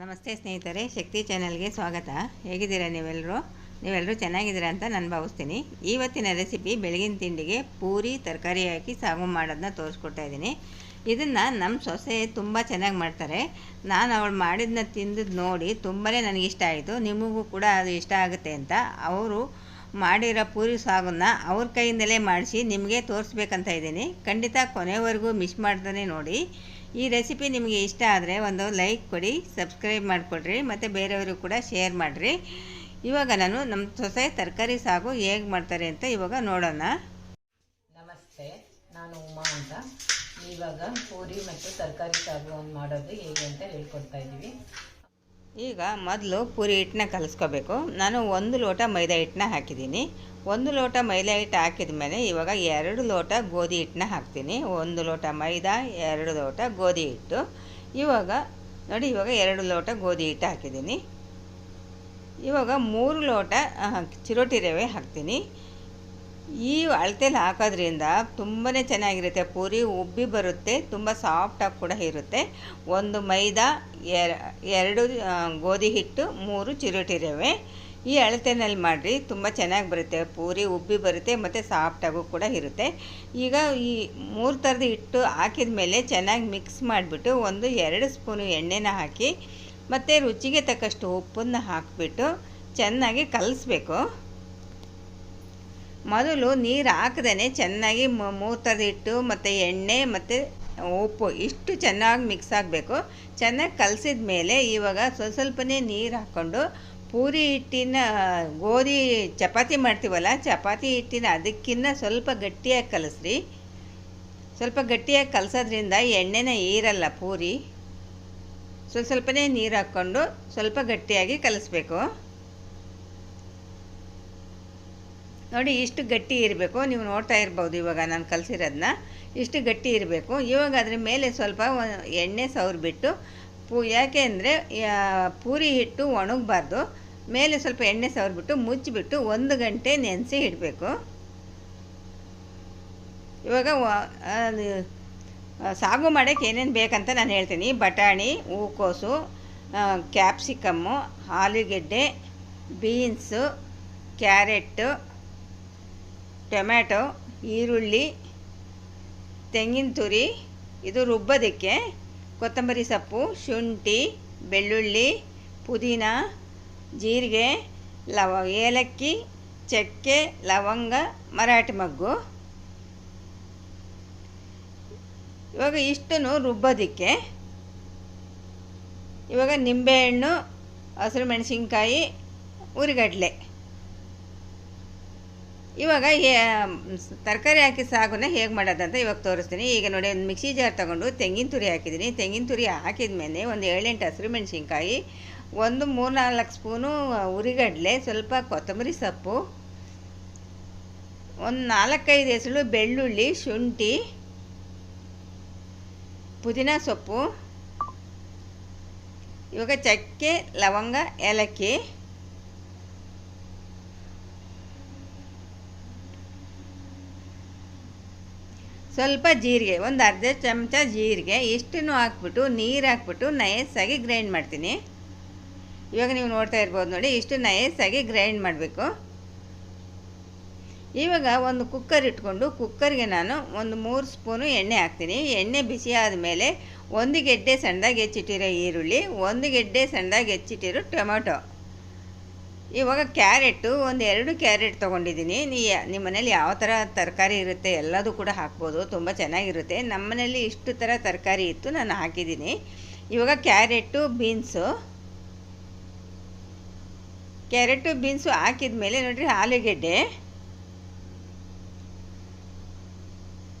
ನಮಸ್ತೆ ಸ್ನೇಹಿತರೆ, ಶಕ್ತಿ ಚಾನಲ್ಗೆ ಸ್ವಾಗತ. ಹೇಗಿದ್ದೀರಾ ನೀವೆಲ್ಲರೂ ಚೆನ್ನಾಗಿದ್ದೀರಾ ಅಂತ ನಾನು ಭಾವಿಸ್ತೀನಿ. ಇವತ್ತಿನ ರೆಸಿಪಿ ಬೆಳಗಿನ ತಿಂಡಿಗೆ ಪೂರಿ ತರಕಾರಿ ಹಾಕಿ ಸಾಗು ಮಾಡೋದನ್ನ ತೋರಿಸ್ಕೊಡ್ತಾ ಇದ್ದೀನಿ. ಇದನ್ನು ನಮ್ಮ ಸೊಸೆ ತುಂಬ ಚೆನ್ನಾಗಿ ಮಾಡ್ತಾರೆ. ನಾನು ಅವಳು ಮಾಡಿದ್ದನ್ನ ತಿಂದಿದ್ದು ನೋಡಿ ತುಂಬಾ ನನಗಿಷ್ಟ ಆಯಿತು. ನಿಮಗೂ ಕೂಡ ಅದು ಇಷ್ಟ ಆಗುತ್ತೆ ಅಂತ ಅವರು ಮಾಡಿರೋ ಪೂರಿ ಸಾಗನ್ನು ಅವ್ರ ಕೈಯಿಂದಲೇ ಮಾಡಿಸಿ ನಿಮಗೆ ತೋರಿಸ್ಬೇಕಂತ ಇದ್ದೀನಿ. ಖಂಡಿತ ಕೊನೆವರೆಗೂ ಮಿಸ್ ಮಾಡ್ದೇ ನೋಡಿ. ಈ ರೆಸಿಪಿ ನಿಮಗೆ ಇಷ್ಟ ಆದರೆ ಒಂದು ಲೈಕ್ ಕೊಡಿ, ಸಬ್ಸ್ಕ್ರೈಬ್ ಮಾಡಿಕೊಡ್ರಿ ಮತ್ತು ಬೇರೆಯವರು ಕೂಡ ಶೇರ್ ಮಾಡಿರಿ. ಇವಾಗ ನಾನು ನಮ್ಮ ಸೊಸೆ ತರಕಾರಿ ಸಾಗು ಹೇಗೆ ಮಾಡ್ತಾರೆ ಅಂತ ಇವಾಗ ನೋಡೋಣ. ನಮಸ್ತೆ, ನಾನು ಉಮಾ ಅಂತ. ಇವಾಗ ಪೂರಿ ಮತ್ತು ತರಕಾರಿ ಸಾಗುವನ್ನು ಮಾಡೋದು ಹೇಗೆ ಅಂತ ಹೇಳ್ಕೊಡ್ತಾ ಇದ್ದೀವಿ. ಈಗ ಮೊದಲು ಪೂರಿ ಹಿಟ್ಟನ್ನ ಕಲಿಸ್ಕೋಬೇಕು. ನಾನು 1 ಲೋಟ ಮೈದಾ ಹಿಟ್ಟನ್ನ ಹಾಕಿದ್ದೀನಿ. 1 ಲೋಟ ಮೈದಾ ಹಿಟ್ಟು ಹಾಕಿದ ಮೇಲೆ ಇವಾಗ 2 ಲೋಟ ಗೋಧಿ ಹಿಟ್ಟನ್ನ ಹಾಕ್ತೀನಿ. 1 ಲೋಟ ಮೈದಾ, 2 ಲೋಟ ಗೋಧಿ ಹಿಟ್ಟು. ಇವಾಗ ನೋಡಿ, ಇವಾಗ 2 ಲೋಟ ಗೋಧಿ ಹಿಟ್ಟು ಹಾಕಿದ್ದೀನಿ. ಇವಾಗ 3 ಲೋಟ ಚಿರೋಟಿ ರವೆ ಹಾಕ್ತೀನಿ. ಈ ಅಳತೆಲಿ ಹಾಕೋದ್ರಿಂದ ತುಂಬಾ ಚೆನ್ನಾಗಿರುತ್ತೆ. ಪೂರಿ ಉಬ್ಬಿ ಬರುತ್ತೆ, ತುಂಬ ಸಾಫ್ಟಾಗಿ ಕೂಡ ಇರುತ್ತೆ. 1 ಮೈದಾ, 2 ಗೋಧಿ ಹಿಟ್ಟು, 3 ಚಿರೋಟಿ ರವೆ. ಈ ಅಳತೆನಲ್ಲಿ ಮಾಡಿರಿ, ತುಂಬ ಚೆನ್ನಾಗಿ ಬರುತ್ತೆ. ಪೂರಿ ಉಬ್ಬಿ ಬರುತ್ತೆ ಮತ್ತು ಸಾಫ್ಟಾಗೂ ಕೂಡ ಇರುತ್ತೆ. ಈಗ ಈ 3 ಥರದ ಹಿಟ್ಟು ಹಾಕಿದ ಮೇಲೆ ಚೆನ್ನಾಗಿ ಮಿಕ್ಸ್ ಮಾಡಿಬಿಟ್ಟು 2 ಸ್ಪೂನು ಎಣ್ಣೆನ ಹಾಕಿ ಮತ್ತು ರುಚಿಗೆ ತಕ್ಕಷ್ಟು ಉಪ್ಪನ್ನು ಹಾಕಿಬಿಟ್ಟು ಚೆನ್ನಾಗಿ ಕಲಿಸ್ಬೇಕು. ಮೊದಲು ನೀರು ಹಾಕದೇ ಚೆನ್ನಾಗಿ 3 ಥರದ ಹಿಟ್ಟು ಮತ್ತು ಎಣ್ಣೆ ಮತ್ತು ಉಪ್ಪು ಇಷ್ಟು ಚೆನ್ನಾಗಿ ಮಿಕ್ಸ್ ಆಗಬೇಕು. ಚೆನ್ನಾಗಿ ಕಲಸಿದ ಮೇಲೆ ಇವಾಗ ಸ್ವಲ್ಪನೇ ನೀರು ಹಾಕ್ಕೊಂಡು ಪೂರಿ ಹಿಟ್ಟಿನ ಗೋಧಿ ಚಪಾತಿ ಮಾಡ್ತೀವಲ್ಲ, ಚಪಾತಿ ಹಿಟ್ಟಿನ ಅದಕ್ಕಿಂತ ಸ್ವಲ್ಪ ಗಟ್ಟಿಯಾಗಿ ಕಲಿಸ್ರಿ. ಸ್ವಲ್ಪ ಗಟ್ಟಿಯಾಗಿ ಕಲಸೋದ್ರಿಂದ ಎಣ್ಣೆನ ಹೀರಲ್ಲ ಪೂರಿ. ಸ್ವಲ್ಪನೇ ನೀರು ಹಾಕ್ಕೊಂಡು ಸ್ವಲ್ಪ ಗಟ್ಟಿಯಾಗಿ ಕಲಿಸ್ಬೇಕು. ನೋಡಿ, ಇಷ್ಟು ಗಟ್ಟಿ ಇರಬೇಕು. ನೀವು ನೋಡ್ತಾ ಇರ್ಬೋದು, ಇವಾಗ ನಾನು ಕಲಸಿರೋದನ್ನ ಇಷ್ಟು ಗಟ್ಟಿ ಇರಬೇಕು. ಇವಾಗ ಅದ್ರ ಮೇಲೆ ಸ್ವಲ್ಪ ಎಣ್ಣೆ ಸವರಿಬಿಟ್ಟು ಯಾಕೆ ಅಂದರೆ ಪೂರಿ ಹಿಟ್ಟು ಒಣಗಬಾರ್ದು, ಮೇಲೆ ಸ್ವಲ್ಪ ಎಣ್ಣೆ ಸವರಿಬಿಟ್ಟು ಮುಚ್ಚಿಬಿಟ್ಟು 1 ಗಂಟೆ ನೆನೆಸಿ ಇಡಬೇಕು. ಇವಾಗ ಸಾಗು ಮಾಡೋಕ್ಕೆ ಏನೇನು ಬೇಕಂತ ನಾನು ಹೇಳ್ತೀನಿ. ಬಟಾಣಿ, ಹೂಕೋಸು, ಕ್ಯಾಪ್ಸಿಕಮ್ಮು, ಆಲೂಗೆಡ್ಡೆ, ಬೀನ್ಸು, ಕ್ಯಾರೆಟ್ಟು, ಟೊಮ್ಯಾಟೊ, ಈರುಳ್ಳಿ, ತೆಂಗಿನ ತುರಿ, ಇದು ರುಬ್ಬೋದಕ್ಕೆ, ಕೊತ್ತಂಬರಿ ಸೊಪ್ಪು, ಶುಂಠಿ, ಬೆಳ್ಳುಳ್ಳಿ, ಪುದೀನ, ಜೀರಿಗೆ, ಏಲಕ್ಕಿ, ಚಕ್ಕೆ, ಲವಂಗ, ಮರಾಠಿ ಮೊಗ್ಗು. ಇವಾಗ ಇಷ್ಟನ್ನು ರುಬ್ಬೋದಕ್ಕೆ ಇವಾಗ ನಿಂಬೆಹಣ್ಣು, ಹಸಿರು ಮೆಣಸಿನ್ಕಾಯಿ, ಉರಿಗಡಲೆ. ಇವಾಗ ತರಕಾರಿ ಹಾಕಿ ಸಾಗುನ ಹೇಗೆ ಮಾಡೋದಂತ ಇವಾಗ ತೋರಿಸ್ತೀನಿ. ಈಗ ನೋಡಿ, ಒಂದು ಮಿಕ್ಸಿ ಜಾರ್ ತೊಗೊಂಡು ತೆಂಗಿನ ತುರಿ ಹಾಕಿದ್ದೀನಿ. ತೆಂಗಿನ ತುರಿ ಹಾಕಿದ ಮೇಲೆ ಒಂದು 7-8 ಹಸಿರು ಮೆಣಸಿನ್ಕಾಯಿ, ಒಂದು 3-4 ಸ್ಪೂನು ಉರಿಗಡಲೆ, ಸ್ವಲ್ಪ ಕೊತ್ತಂಬರಿ ಸೊಪ್ಪು, ಒಂದು 4-5 ಎಸಳು ಬೆಳ್ಳುಳ್ಳಿ, ಶುಂಠಿ, ಪುದೀನ ಸೊಪ್ಪು, ಇವಾಗ ಚಕ್ಕೆ, ಲವಂಗ, ಏಲಕ್ಕಿ, ಸ್ವಲ್ಪ ಜೀರಿಗೆ, ಒಂದು ಅರ್ಧ ಚಮಚ ಜೀರಿಗೆ. ಇಷ್ಟನ್ನು ಹಾಕ್ಬಿಟ್ಟು ನೀರು ಹಾಕ್ಬಿಟ್ಟು ನಯಸ್ಸಾಗಿ ಗ್ರೈಂಡ್ ಮಾಡ್ತೀನಿ. ಇವಾಗ ನೀವು ನೋಡ್ತಾ ಇರ್ಬೋದು ನೋಡಿ, ಇಷ್ಟು ನಯಸ್ಸಾಗಿ ಗ್ರೈಂಡ್ ಮಾಡಬೇಕು. ಇವಾಗ ಒಂದು ಕುಕ್ಕರ್ ಇಟ್ಕೊಂಡು ಕುಕ್ಕರ್ಗೆ ನಾನು ಒಂದು 3 ಸ್ಪೂನು ಎಣ್ಣೆ ಹಾಕ್ತೀನಿ. ಎಣ್ಣೆ ಬಿಸಿ ಆದಮೇಲೆ 1 ಗೆಡ್ಡೆ ಸಣ್ಣದಾಗಿ ಹೆಚ್ಚಿಟ್ಟಿರೋ ಈರುಳ್ಳಿ, 1 ಗೆಡ್ಡೆ ಸಣ್ಣದಾಗಿ ಹೆಚ್ಚಿಟ್ಟಿರೋ ಟೊಮೆಟೊ, ಇವಾಗ ಕ್ಯಾರೆಟು, ಒಂದು 2 ಕ್ಯಾರೆಟ್ ತೊಗೊಂಡಿದ್ದೀನಿ. ನಿಮ್ಮ ಮನೇಲಿ ಯಾವ ಥರ ತರಕಾರಿ ಇರುತ್ತೆ ಎಲ್ಲದೂ ಕೂಡ ಹಾಕ್ಬೋದು, ತುಂಬ ಚೆನ್ನಾಗಿರುತ್ತೆ. ನಮ್ಮ ಮನೇಲಿ ಇಷ್ಟು ಥರ ತರಕಾರಿ ಇತ್ತು, ನಾನು ಹಾಕಿದ್ದೀನಿ. ಇವಾಗ ಕ್ಯಾರೆಟು, ಬೀನ್ಸು ಹಾಕಿದ ಮೇಲೆ ನೋಡಿರಿ, ಆಲೂಗೆಡ್ಡೆ,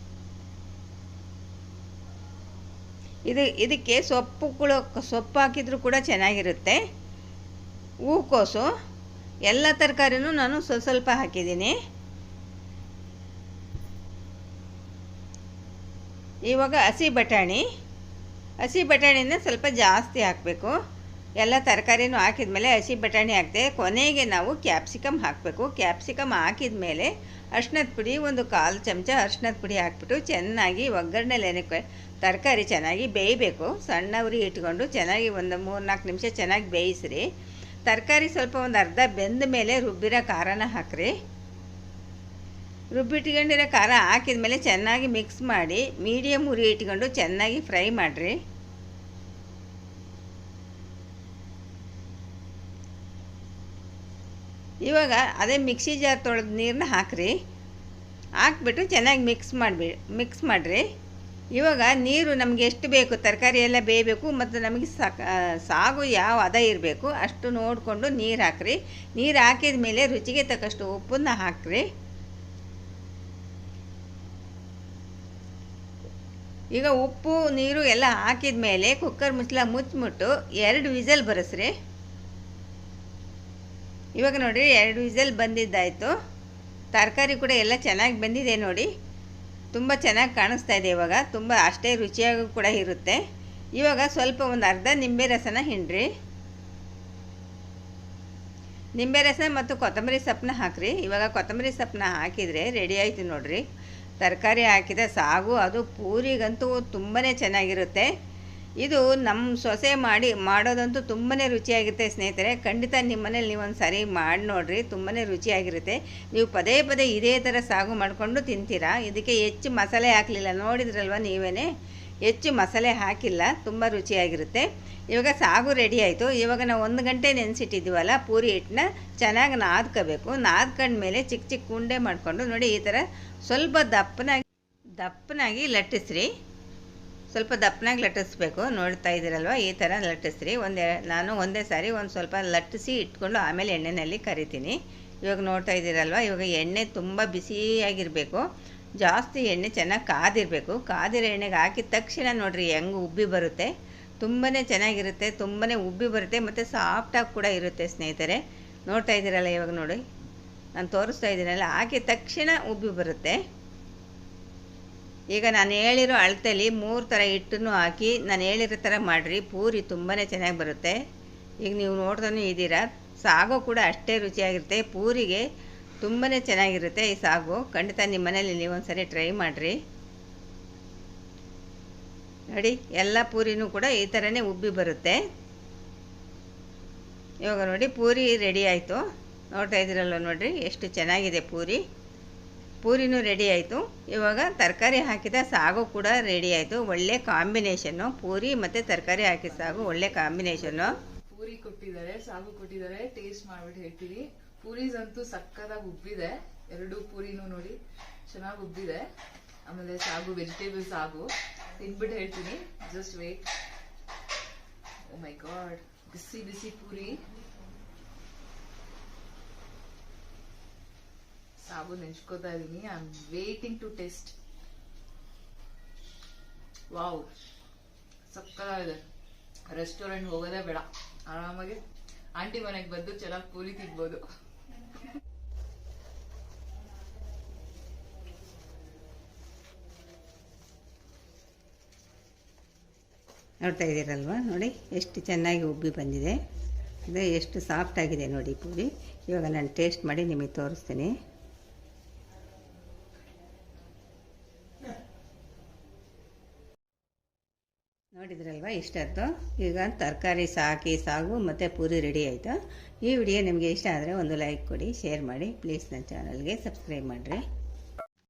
ಇದಕ್ಕೆ ಸೊಪ್ಪು ಹಾಕಿದರೂ ಕೂಡ ಚೆನ್ನಾಗಿರುತ್ತೆ. ಹೂಕೋಸು, ಎಲ್ಲ ತರಕಾರಿನೂ ನಾನು ಸ್ವಲ್ಪ ಹಾಕಿದ್ದೀನಿ. ಇವಾಗ ಹಸಿ ಬಟಾಣಿನ ಸ್ವಲ್ಪ ಜಾಸ್ತಿ ಹಾಕಬೇಕು. ಎಲ್ಲ ತರಕಾರಿನೂ ಹಾಕಿದ ಮೇಲೆ ಹಸಿ ಬಟಾಣಿ ಹಾಕಿದೆ. ಕೊನೆಗೆ ನಾವು ಕ್ಯಾಪ್ಸಿಕಮ್ ಹಾಕಬೇಕು. ಕ್ಯಾಪ್ಸಿಕಮ್ ಹಾಕಿದ ಮೇಲೆ ಅರಿಶಿಣದ ಪುಡಿ, ಒಂದು 1/4 ಚಮಚ ಅರಿಶಿಣದ ಪುಡಿ ಹಾಕ್ಬಿಟ್ಟು ಚೆನ್ನಾಗಿ ಒಗ್ಗರಣೆಲೆ ತರಕಾರಿ ಚೆನ್ನಾಗಿ ಬೇಯಬೇಕು. ಸಣ್ಣ ಉರಿ ಇಟ್ಕೊಂಡು ಚೆನ್ನಾಗಿ ಒಂದು 3-4 ನಿಮಿಷ ಚೆನ್ನಾಗಿ ಬೇಯಿಸ್ರಿ. ತರಕಾರಿ ಸ್ವಲ್ಪ ಒಂದು ಅರ್ಧ ಬೆಂದ ಮೇಲೆ ರುಬ್ಬಿರೋ ಖಾರನ ಹಾಕ್ರಿ. ರುಬ್ಬಿಟ್ಕೊಂಡಿರೋ ಖಾರ ಹಾಕಿದ ಮೇಲೆ ಚೆನ್ನಾಗಿ ಮಿಕ್ಸ್ ಮಾಡಿ ಮೀಡಿಯಮ್ ಉರಿ ಇಟ್ಕೊಂಡು ಚೆನ್ನಾಗಿ ಫ್ರೈ ಮಾಡಿರಿ. ಇವಾಗ ಅದೇ ಮಿಕ್ಸಿ ಜಾರ್ ತೊಳೆದ ನೀರನ್ನ ಹಾಕಿರಿ. ಹಾಕ್ಬಿಟ್ಟು ಚೆನ್ನಾಗಿ ಮಿಕ್ಸ್ ಮಾಡಿರಿ. ಇವಾಗ ನೀರು ನಮಗೆ ಎಷ್ಟು ಬೇಕು, ತರಕಾರಿ ಎಲ್ಲ ಬೇಯಬೇಕು ಮತ್ತು ನಮಗೆ ಸಾಗು ಯಾವ ಹದ ಇರಬೇಕು ಅಷ್ಟು ನೋಡಿಕೊಂಡು ನೀರು ಹಾಕಿರಿ. ನೀರು ಹಾಕಿದ ಮೇಲೆ ರುಚಿಗೆ ತಕ್ಕಷ್ಟು ಉಪ್ಪನ್ನು ಹಾಕಿರಿ. ಈಗ ಉಪ್ಪು ನೀರು ಎಲ್ಲ ಹಾಕಿದ ಮೇಲೆ ಕುಕ್ಕರ್ ಮುಚ್ಚಳ ಮುಚ್ಚಿಬಿಟ್ಟು 2 ವಿಸಲ್ ಬರೆಸ್ರಿ. ಇವಾಗ ನೋಡಿ 2 ವಿಸಲ್ ಬಂದಿದ್ದಾಯಿತು. ತರಕಾರಿ ಕೂಡ ಎಲ್ಲ ಚೆನ್ನಾಗಿ ಬಂದಿದೆ ನೋಡಿ, ತುಂಬ ಚೆನ್ನಾಗಿ ಕಾಣಿಸ್ತಾ ಇದೆ. ಇವಾಗ ತುಂಬ ಅಷ್ಟೇ ರುಚಿಯಾಗಿ ಕೂಡ ಇರುತ್ತೆ. ಇವಾಗ ಸ್ವಲ್ಪ ಒಂದು ಅರ್ಧ ನಿಂಬೆ ರಸನ ಹಿಂಡ್ರಿ. ನಿಂಬೆ ರಸ ಮತ್ತು ಕೊತ್ತಂಬರಿ ಸೊಪ್ಪನ್ನ ಹಾಕಿರಿ. ಇವಾಗ ಕೊತ್ತಂಬರಿ ಸೊಪ್ಪನ್ನ ಹಾಕಿದರೆ ರೆಡಿ ಆಯಿತು ನೋಡಿರಿ ತರಕಾರಿ ಹಾಕಿದ ಸಾಗು. ಅದು ಪೂರಿಗಂತೂ ತುಂಬಾ ಚೆನ್ನಾಗಿರುತ್ತೆ. ಇದು ನಮ್ಮ ಸೊಸೆ ಮಾಡೋದಂತೂ ತುಂಬಾ ರುಚಿಯಾಗಿರುತ್ತೆ ಸ್ನೇಹಿತರೆ. ಖಂಡಿತ ನಿಮ್ಮ ಮನೇಲಿ ನೀವೊಂದು ಸಾರಿ ಮಾಡಿ ನೋಡಿರಿ, ತುಂಬಾ ರುಚಿಯಾಗಿರುತ್ತೆ. ನೀವು ಪದೇ ಪದೇ ಇದೇ ಥರ ಸಾಗು ಮಾಡಿಕೊಂಡು ತಿಂತೀರಾ. ಇದಕ್ಕೆ ಹೆಚ್ಚು ಮಸಾಲೆ ಹಾಕಲಿಲ್ಲ, ನೋಡಿದ್ರಲ್ವ ನೀವೇ, ಹೆಚ್ಚು ಮಸಾಲೆ ಹಾಕಿಲ್ಲ, ತುಂಬ ರುಚಿಯಾಗಿರುತ್ತೆ. ಇವಾಗ ಸಾಗು ರೆಡಿ ಆಯಿತು. ಇವಾಗ ನಾವು 1 ಗಂಟೆ ನೆನೆಸಿಟ್ಟಿದ್ದೀವಲ್ಲ ಪೂರಿ ಹಿಟ್ಟನ್ನ ಚೆನ್ನಾಗಿ ನಾದ್ಕೋಬೇಕು. ನಾದ್ಕೊಂಡ್ಮೇಲೆ ಚಿಕ್ಕ ಚಿಕ್ಕ ಉಂಡೆ ಮಾಡಿಕೊಂಡು ನೋಡಿ ಈ ಥರ ಸ್ವಲ್ಪ ದಪ್ಪನಾಗಿ ಲಟ್ಟಿಸ್ರಿ. ಸ್ವಲ್ಪ ದಪ್ಪನಾಗಿ ಲಟ್ಟಿಸ್ಬೇಕು. ನೋಡ್ತಾ ಇದ್ದೀರಲ್ವ, ಈ ಥರ ಲಟ್ಟಿಸ್ರಿ. ನಾನು ಒಂದೇ ಸಾರಿ ಒಂದು ಸ್ವಲ್ಪ ಲಟ್ಟಿಸಿ ಇಟ್ಕೊಂಡು ಆಮೇಲೆ ಎಣ್ಣೆಯಲ್ಲಿ ಕರಿತೀನಿ. ಇವಾಗ ನೋಡ್ತಾ ಇದ್ದೀರಲ್ವ, ಇವಾಗ ಎಣ್ಣೆ ತುಂಬ ಬಿಸಿಯಾಗಿರಬೇಕು. ಜಾಸ್ತಿ ಎಣ್ಣೆ ಚೆನ್ನಾಗಿ ಕಾದಿರಬೇಕು. ಕಾದಿರೋ ಎಣ್ಣೆಗೆ ಹಾಕಿದ ತಕ್ಷಣ ನೋಡಿರಿ ಹೆಂಗೆ ಉಬ್ಬಿ ಬರುತ್ತೆ. ತುಂಬಾ ಚೆನ್ನಾಗಿರುತ್ತೆ, ತುಂಬಾ ಉಬ್ಬಿ ಬರುತ್ತೆ ಮತ್ತು ಸಾಫ್ಟಾಗಿ ಕೂಡ ಇರುತ್ತೆ ಸ್ನೇಹಿತರೆ. ನೋಡ್ತಾ ಇದ್ದೀರಲ್ಲ, ಇವಾಗ ನೋಡಿ ನಾನು ತೋರಿಸ್ತಾ ಇದ್ದೀನಲ್ಲ, ಹಾಕಿದ ತಕ್ಷಣ ಉಬ್ಬಿ ಬರುತ್ತೆ. ಈಗ ನಾನು ಹೇಳಿರೋ ಅಳತೆಯಲ್ಲಿ 3 ಥರ ಹಿಟ್ಟನ್ನು ಹಾಕಿ ನಾನು ಹೇಳಿರೋ ಥರ ಮಾಡಿರಿ. ಪೂರಿ ತುಂಬಾ ಚೆನ್ನಾಗಿ ಬರುತ್ತೆ. ಈಗ ನೀವು ನೋಡ್ತಾನೂ ಇದ್ದೀರಾ, ಸಾಗು ಕೂಡ ಅಷ್ಟೇ ರುಚಿಯಾಗಿರುತ್ತೆ. ಪೂರಿಗೆ ತುಂಬಾ ಚೆನ್ನಾಗಿರುತ್ತೆ ಈ ಸಾಗು. ಖಂಡಿತ ನಿಮ್ಮ ಮನೇಲಿ ನೀವೊಂದು ಸರಿ ಟ್ರೈ ಮಾಡಿರಿ. ನೋಡಿ ಎಲ್ಲ ಪೂರಿನೂ ಕೂಡ ಈ ಥರನೇ ಉಬ್ಬಿ ಬರುತ್ತೆ. ಇವಾಗ ನೋಡಿ ಪೂರಿ ರೆಡಿ ಆಯಿತು. ನೋಡ್ತಾ ಇದ್ದೀರಲ್ವ, ನೋಡಿರಿ ಎಷ್ಟು ಚೆನ್ನಾಗಿದೆ ಪೂರಿನೂ ರೆಡಿ ಆಯಿತು. ಇವಾಗ ತರಕಾರಿ ಹಾಕಿದ ಸಾಗು ಕೂಡ ರೆಡಿ ಆಯಿತು. ಒಳ್ಳೆ ಕಾಂಬಿನೇಷನ್ನು, ಪೂರಿ ಮತ್ತು ತರಕಾರಿ ಹಾಕಿದ ಸಾಗು ಒಳ್ಳೆ ಕಾಂಬಿನೇಷನ್ನು. ಪೂರಿ ಕೊಟ್ಟಿದ್ದಾರೆ, ಸಾಗು ಕೊಟ್ಟಿದ್ದಾರೆ. ಟೇಸ್ಟ್ ಮಾಡ್ಬಿಟ್ಟು ಹೇಳ್ತೀವಿ. ಪೂರೀಸ್ ಅಂತೂ ಸಕ್ಕತ್ತಾಗಿ ಉಬ್ಬಿದೆ. 2 ಪೂರಿನೂ ನೋಡಿ ಚೆನ್ನಾಗಿ ಉಬ್ಬಿದೆ. ಆಮೇಲೆ ಸಾಗು, ವೆಜಿಟೇಬಲ್ ಸಾಗು ತಿನ್ಬಿಟ್ಟು ಹೇಳ್ತೀನಿ. Just wait. Oh my god, ಬಿಸಿ ಬಿಸಿ ಪೂರಿ. ಸಾಗು ನೆಂಚ್ಕೋತಾ ಇದೀನಿ. I am waiting to taste. Wow, ಸಕ್ಕತ್ತಾಗಿದೆ. ರೆಸ್ಟೋರೆಂಟ್ ಹೋಗೋದೇ ಬೇಡ, ಆರಾಮಾಗಿ ಆಂಟಿ ಮನೆಗೆ ಬಂದು ಚೆನ್ನಾಗಿ ಪೂರಿ ತಿನ್ಬೋದು. ನೋಡ್ತಾ ಇದ್ದೀರಲ್ವ, ನೋಡಿ ಎಷ್ಟು ಚೆನ್ನಾಗಿ ಉಬ್ಬಿ ಬಂದಿದೆ. ಅದೇ ಎಷ್ಟು ಸಾಫ್ಟ್ ಆಗಿದೆ ನೋಡಿ ಪೂರಿ. ಇವಾಗ ನಾನು ಟೇಸ್ಟ್ ಮಾಡಿ ನಿಮಗೆ ತೋರಿಸ್ತೀನಿ. ನೋಡಿದ್ರಲ್ವ ಇಷ್ಟೊತ್ತು. ಈಗ ತರಕಾರಿ ಸಾಗು ಮತ್ತು ಪೂರಿ ರೆಡಿ ಆಯಿತು. ಈ ವಿಡಿಯೋ ನಿಮಗೆ ಇಷ್ಟ ಆದರೆ ಒಂದು ಲೈಕ್ ಕೊಡಿ, ಶೇರ್ ಮಾಡಿ. ಪ್ಲೀಸ್ ನನ್ನ ಚಾನಲ್ಗೆ ಸಬ್ಸ್ಕ್ರೈಬ್ ಮಾಡಿರಿ.